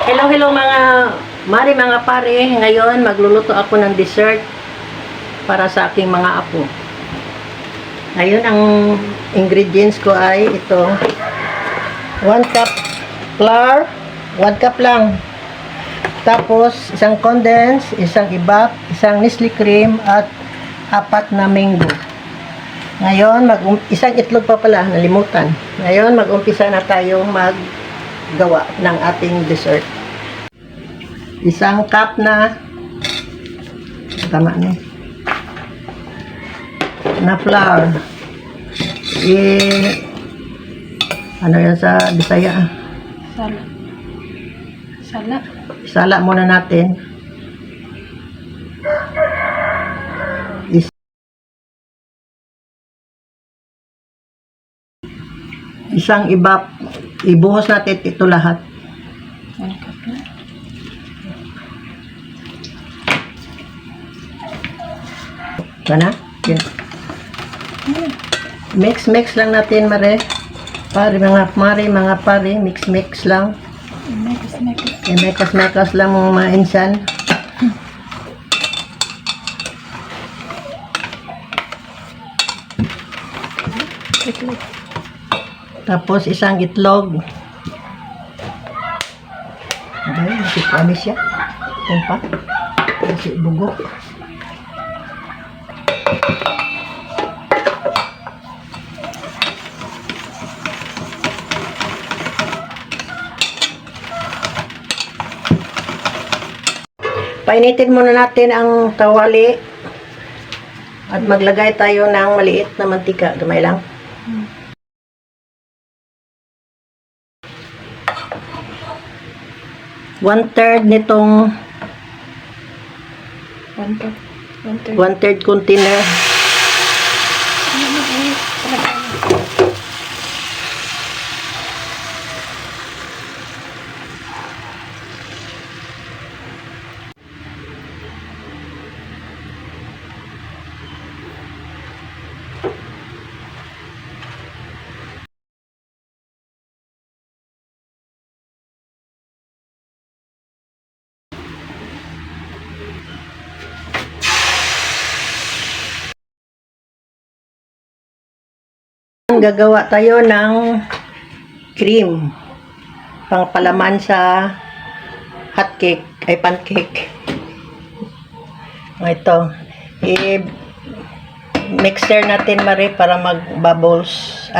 Hello mga pare. Ngayon magluluto ako ng dessert para sa aking mga apo. Ngayon ang ingredients ko ay ito. 1 cup flour, 1 cup lang. Tapos isang condense, isang ibap, isang Nestle cream at 4 na mango. Ngayon isang itlog pa pala, nalimutan. Ngayon mag-umpisa na tayong maggawa ng ating dessert. Isang cup na tama na flour. Ano yan sa Bisaya? Sala muna natin. Isang ibap. Ibuhos natin ito lahat. 1 cup na. Kana? Mix lang natin, Mare. Mga pare, mix lang. Mekas lang mga insan. Tapos isang itlog. Okay, masih kami siya. Tempat. Masih bugok. Painitin muna natin ang kawali at maglagay tayo ng maliit na mantika. Gamay lang. One-third nitong 1/3 container. Gagawa tayo ng cream pangpalaman sa hot cake ay pancake. Ito mixer natin, Mare, para mag-bubbles,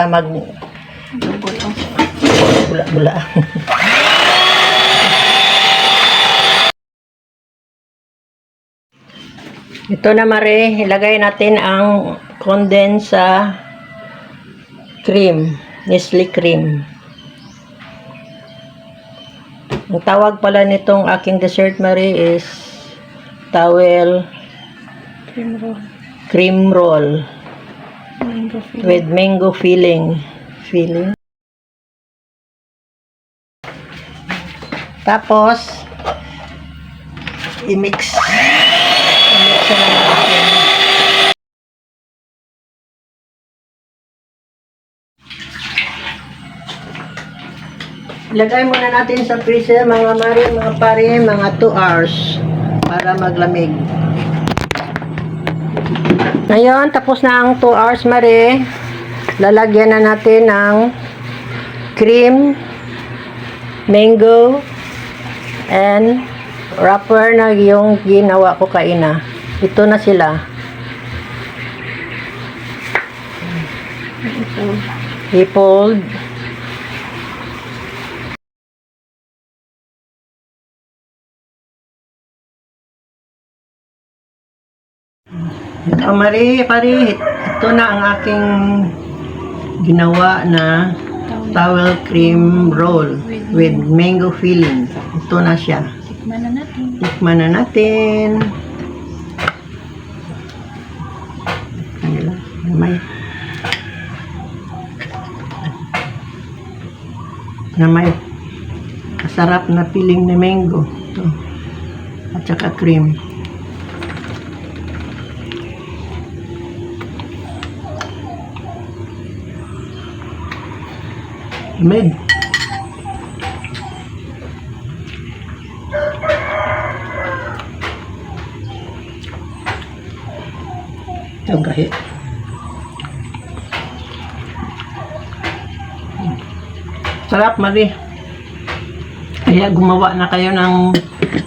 bula-bula. Ito na, Mare, ilagay natin ang condense sa cream, Nestle cream. Ang tawag pala nitong aking dessert, Mare, is towel cream roll with mango filling. Tapos i-mix na natin. Ilagay muna natin sa freezer, mga pare, mga 2 hours para maglamig. Ngayon, tapos na ang 2 hours, Mare. Lalagyan na natin ng cream, mango, and wrapper na yung ginawa ko kaina. Ito na sila. I-fold. Mare, pare, ito na ang aking ginawa na towel cream roll with mango filling. Ito na siya. Tikman na natin. May kasarap na filling na mango. Ito. At saka cream. Lamig. Yung gahi. Sarap, Marie. Kaya gumawa na kayo ng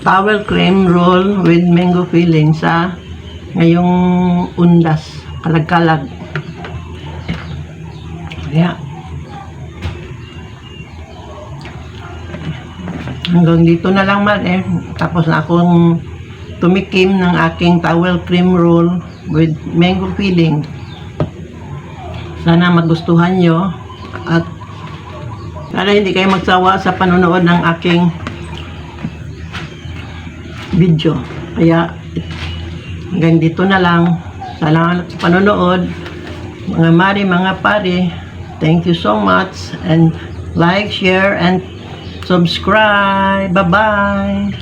towel cream roll with mango filling sa ngayong undas, kalag-kalag. Kaya hanggang dito na lang, Marie. Tapos na akong tumikim ng aking towel cream roll with mango filling. Sana magustuhan nyo at sana hindi kayo magsawa sa panonood ng aking video. Kaya hanggang dito na lang. Salamat sa panonood. Mga Mari, mga pare, thank you so much and like, share, and subscribe. Bye-bye!